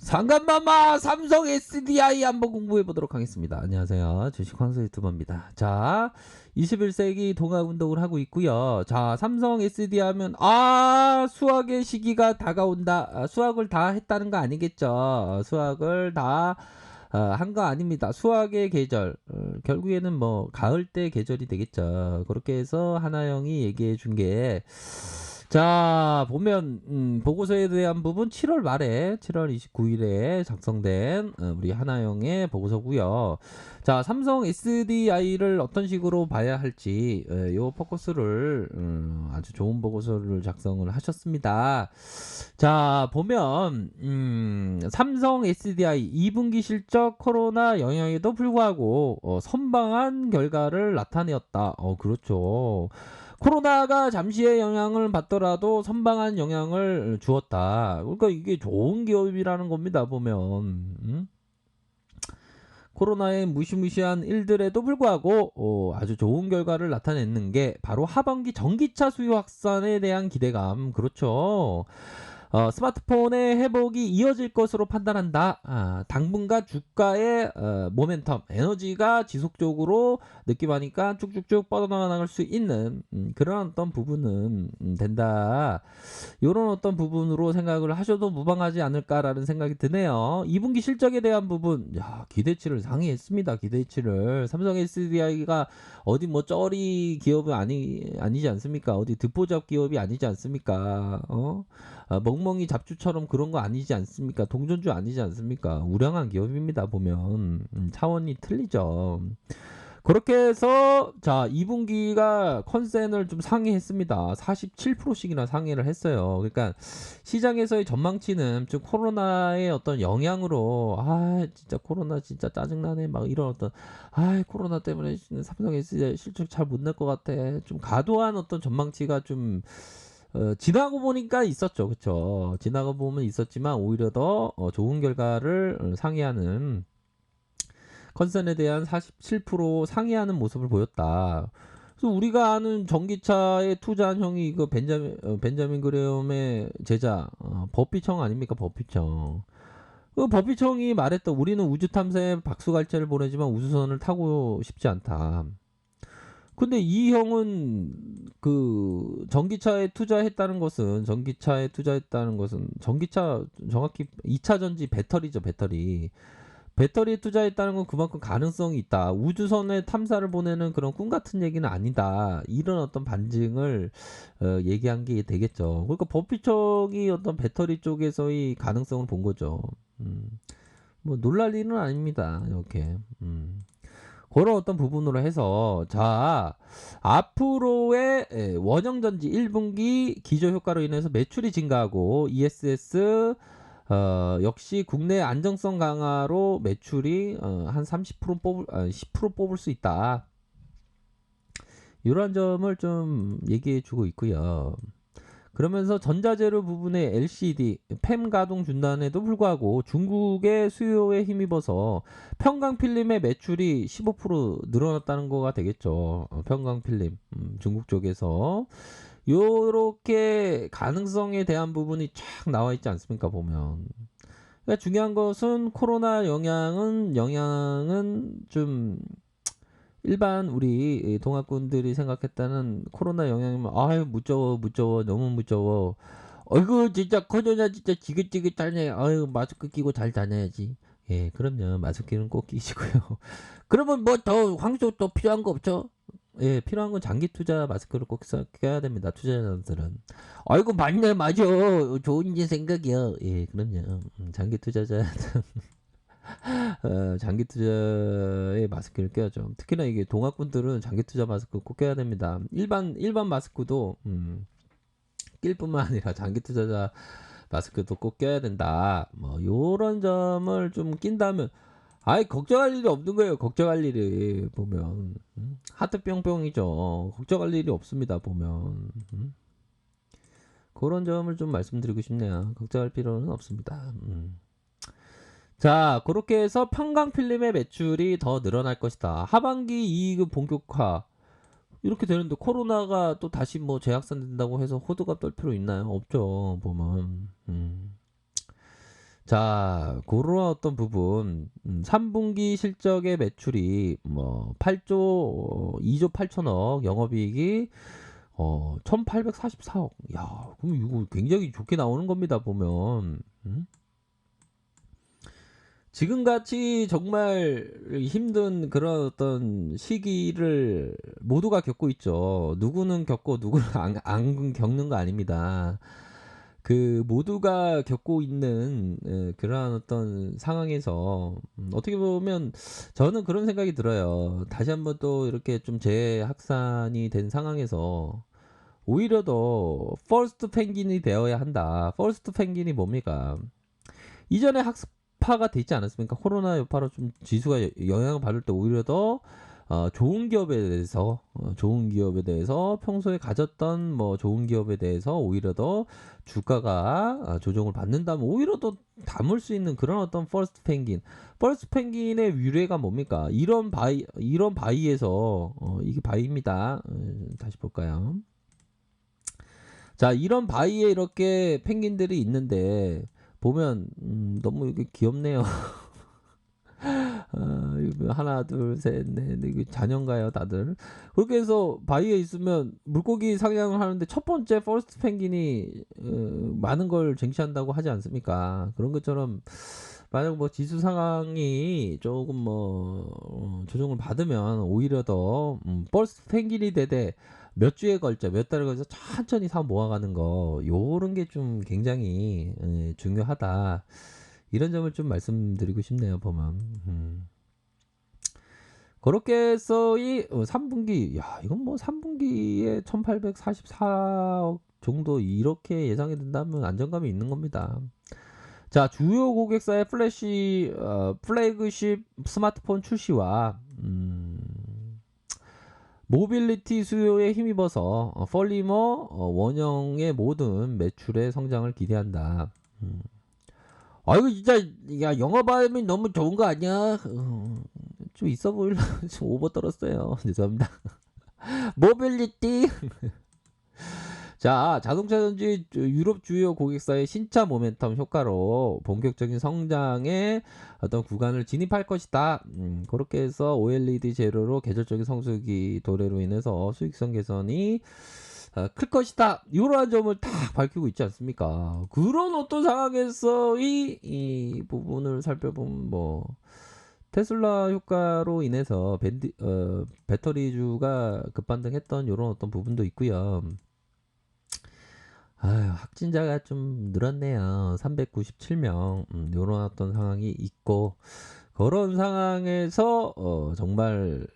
잠깐만마 삼성 SDI 한번 공부해 보도록 하겠습니다. 안녕하세요. 주식 황소 유튜버입니다. 자, 21세기 동학운동을 하고 있고요. 자, 삼성 SDI 하면 수학의 시기가 다가온다. 수학을 다 했다는 거 아니겠죠? 수학을 다 한 거 아닙니다. 수학의 계절 결국에는 뭐 가을 때 계절이 되겠죠. 그렇게 해서 하나영이 얘기해 준 게 자 보면 보고서에 대한 부분 7월 말에 7월 29일에 작성된 우리 하나영의 보고서고요. 자 삼성 SDI를 어떤 식으로 봐야 할지 요 포커스를 아주 좋은 보고서를 작성을 하셨습니다. 자 보면 삼성 SDI 2분기 실적 코로나 영향에도 불구하고 선방한 결과를 나타내었다. 그렇죠. 코로나가 잠시의 영향을 받더라도 선방한 영향을 주었다. 그러니까 이게 좋은 기업이라는 겁니다. 보면 코로나의 무시무시한 일들에도 불구하고 아주 좋은 결과를 나타냈는 게 바로 하반기 전기차 수요 확산에 대한 기대감. 그렇죠. 스마트폰의 회복이 이어질 것으로 판단한다. 당분간 주가의 모멘텀, 에너지가 지속적으로 느낌하니까 쭉쭉쭉 뻗어나갈 수 있는 그런 어떤 부분은 된다. 이런 어떤 부분으로 생각을 하셔도 무방하지 않을까라는 생각이 드네요. 2분기 실적에 대한 부분, 기대치를 상회했습니다. 기대치를. 삼성 SDI가 어디 뭐 쩌리 기업은 아니지 않습니까? 어디 듣보잡 기업이 아니지 않습니까? 멍멍이 잡주처럼 그런 거 아니지 않습니까? 동전주 아니지 않습니까? 우량한 기업입니다. 보면 차원이 틀리죠. 그렇게 해서 자 2분기가 컨센을 좀 상회했습니다. 47%씩이나 상회를 했어요. 그러니까 시장에서의 전망치는 좀 코로나의 어떤 영향으로 진짜 코로나 진짜 짜증나네 막 이런 어떤 코로나 때문에 삼성 SDI 실적 잘 못 낼 것 같아. 좀 과도한 어떤 전망치가 좀 지나고 보니까 있었죠. 그쵸? 지나고 보면 있었지만 오히려 더 좋은 결과를 상회하는 컨센에 대한 47% 상회하는 모습을 보였다. 그래서 우리가 아는 전기차에 투자한 형이 이거 벤자민 그레엄의 제자 버피청 아닙니까? 버피청. 그 버피청이 말했던 우리는 우주 탐사에 박수갈채를 보내지만 우주선을 타고 싶지 않다. 근데 이 형은 그 전기차에 투자했다는 것은 전기차 정확히 2차 전지 배터리죠, 배터리. 배터리에 투자했다는 건 그만큼 가능성이 있다. 우주선에 탐사를 보내는 그런 꿈 같은 얘기는 아니다. 이런 어떤 반증을 얘기한 게 되겠죠. 그러니까 버피척이 어떤 배터리 쪽에서의 가능성을 본 거죠. 뭐 놀랄 일은 아닙니다. 이렇게. 그런 어떤 부분으로 해서 자 앞으로의 원형전지 1분기 기저효과로 인해서 매출이 증가하고 ESS 역시 국내 안정성 강화로 매출이 한 30% 10% 뽑을 수 있다. 이런 점을 좀 얘기해 주고 있고요. 그러면서 전자재료 부분의 LCD, 팸 가동 준다에도 불구하고 중국의 수요에 힘입어서 평강필름의 매출이 15% 늘어났다는 거가 되겠죠. 평강필름 중국 쪽에서 요렇게 가능성에 대한 부분이 쫙 나와 있지 않습니까 보면. 그러니까 중요한 것은 코로나 영향은 좀 일반 우리 동학군들이 생각했다는 코로나 영향이면 무서워 너무 무서워. 어이구 진짜 코로나 진짜 지긋지긋하네. 아유 마스크 끼고 잘 다녀야지. 예 그럼요 마스크는 꼭 끼시고요. 그러면 뭐 더 황소 또 필요한 거 없죠? 예 필요한 건 장기 투자 마스크를 꼭 껴야 됩니다. 투자자들은. 아이고 맞네 맞아 좋은 생각이야. 예 그럼요 장기 투자자 장기 투자에 마스크를 껴야죠. 특히나 이게 동학분들은 장기 투자 마스크 꼭 껴야 됩니다. 일반 마스크도 낄 뿐만 아니라 장기 투자자 마스크도 꼭 껴야 된다. 뭐 요런 점을 좀 낀다면 걱정할 일이 없는 거예요. 걱정할 일이 보면 하트 뿅뿅이죠. 걱정할 일이 없습니다. 보면 그런 점을 좀 말씀드리고 싶네요. 걱정할 필요는 없습니다. 자, 그렇게 해서 평강필름의 매출이 더 늘어날 것이다. 하반기 이익은 본격화. 이렇게 되는데 코로나가 또 다시 뭐 재확산된다고 해서 호두가 떨 필요 있나요? 없죠. 보면. 자, 그런 어떤 부분, 3분기 실적의 매출이 뭐 8조, 2조 8천억, 영업이익이 1844억. 야, 그럼 이거 굉장히 좋게 나오는 겁니다, 보면. 지금같이 정말 힘든 그런 어떤 시기를 모두가 겪고 있죠. 누구는 겪고 누구는 안 겪는 거 아닙니다. 그 모두가 겪고 있는 그러한 어떤 상황에서 어떻게 보면 저는 그런 생각이 들어요. 다시 한번 또 이렇게 좀 재확산이 된 상황에서 오히려 더 퍼스트 펭귄이 되어야 한다. 퍼스트 펭귄이 뭡니까? 이전에 학습화가 돼 있지 않았습니까? 코로나 여파로 좀 지수가 영향을 받을 때 오히려 더 좋은 기업에 대해서 좋은 기업에 대해서 평소에 가졌던 뭐 좋은 기업에 대해서 오히려 더 주가가 조정을 받는다면 오히려 더 담을 수 있는 그런 어떤 퍼스트 펭귄의 유래가 뭡니까? 이런 바이에서 이게 바이입니다. 다시 볼까요? 자, 이런 바이에 이렇게 펭귄들이 있는데 보면 너무 이게 귀엽네요. 이거 하나, 둘, 셋, 넷, 이게 자녀인가요, 다들? 그렇게 해서 바위에 있으면 물고기 사냥을 하는데 첫 번째 퍼스트 펭귄이 많은 걸 쟁취한다고 하지 않습니까? 그런 것처럼 만약 뭐 지수 상황이 조금 뭐 조정을 받으면 오히려 더 퍼스트 펭귄이 되되 몇 주에 걸쳐 몇 달에 걸쳐 천천히 사 모아가는 거 요런 게 좀 굉장히 중요하다. 이런 점을 좀 말씀드리고 싶네요, 보면. 그렇게 해서 이 3분기, 야, 이건 뭐 3분기에 1844억 정도 이렇게 예상이 된다면 안정감이 있는 겁니다. 자, 주요 고객사의 플래그십 스마트폰 출시와 모빌리티 수요에 힘입어서 폴리머 원형의 모든 매출의 성장을 기대한다. 이거 진짜 야 영어발음이 너무 좋은 거 아니야? 좀 있어 보이려 좀 오버 떨었어요. 죄송합니다. 모빌리티. 자, 자동차 전지 유럽 주요 고객사의 신차 모멘텀 효과로 본격적인 성장의 어떤 구간을 진입할 것이다. 그렇게 해서 OLED 재료로 계절적인 성수기 도래로 인해서 수익성 개선이 클 것이다. 이러한 점을 다 밝히고 있지 않습니까? 그런 어떤 상황에서 이 부분을 살펴보면 뭐 테슬라 효과로 인해서 배터리주가 급반등했던 이런 어떤 부분도 있고요. 확진자가 좀 늘었네요. 397명. 요런 어떤 상황이 있고 그런 상황에서 정말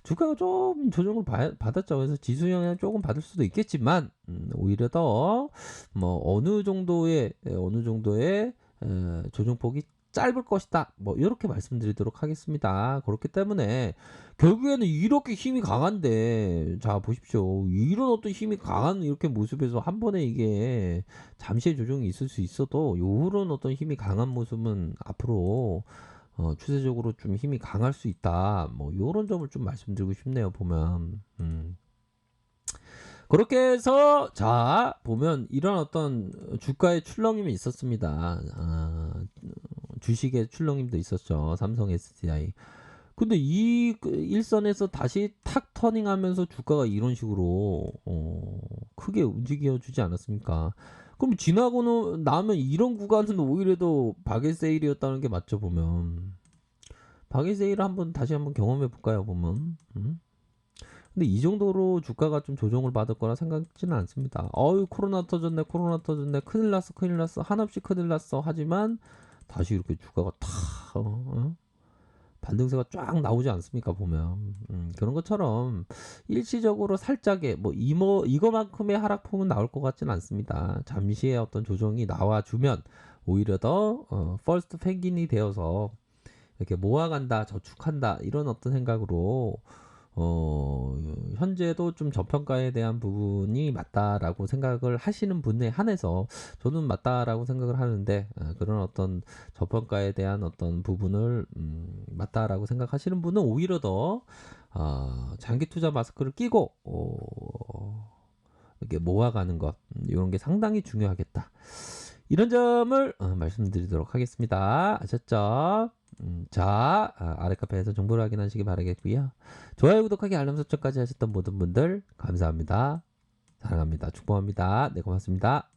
주가가 좀 조정을 받았죠. 그래서 지수 영향 조금 받을 수도 있겠지만 오히려 더 뭐 어느 정도의 조정폭이 짧을 것이다. 뭐 이렇게 말씀드리도록 하겠습니다. 그렇기 때문에 결국에는 이렇게 힘이 강한데 자 보십시오. 이런 어떤 힘이 강한 이렇게 모습에서 한 번에 이게 잠시의 조정이 있을 수 있어도 요런 어떤 힘이 강한 모습은 앞으로 추세적으로 좀 힘이 강할 수 있다. 뭐 요런 점을 좀 말씀드리고 싶네요. 보면 그렇게 해서 자 보면 이런 어떤 주가의 출렁임이 있었습니다. 주식의 출렁임도 있었죠. 삼성 SDI. 근데 이 일선에서 다시 탁 터닝하면서 주가가 이런 식으로 크게 움직여 주지 않았습니까? 그럼 지나고는 나면 이런 구간은 오히려 더 박일 세일이었다는 게 맞죠, 보면. 박일 세일을 다시 한번 경험해 볼까요, 보면. 근데 이 정도로 주가가 좀 조정을 받을 거라 생각지는 않습니다. 코로나 터졌네, 큰일 났어, 한없이 큰일 났어. 하지만 다시 이렇게 주가가 탁 반등세가 쫙 나오지 않습니까, 보면. 그런 것처럼 일시적으로 살짝의 이거만큼의 하락폭은 나올 것 같지는 않습니다. 잠시의 어떤 조정이 나와주면 오히려 더 퍼스트 펭귄이 되어서 이렇게 모아간다, 저축한다 이런 어떤 생각으로 현재도 좀 저평가에 대한 부분이 맞다라고 생각을 하시는 분에 한해서 저는 맞다라고 생각을 하는데 그런 어떤 저평가에 대한 어떤 부분을 맞다라고 생각하시는 분은 오히려 더 장기 투자 마스크를 끼고 이렇게 모아가는 것 이런 게 상당히 중요하겠다. 이런 점을 말씀드리도록 하겠습니다. 아셨죠? 자, 아래 카페에서 정보를 확인하시기 바라겠고요. 좋아요, 구독하기, 알람 설정까지 하셨던 모든 분들 감사합니다. 사랑합니다. 축복합니다. 네, 고맙습니다.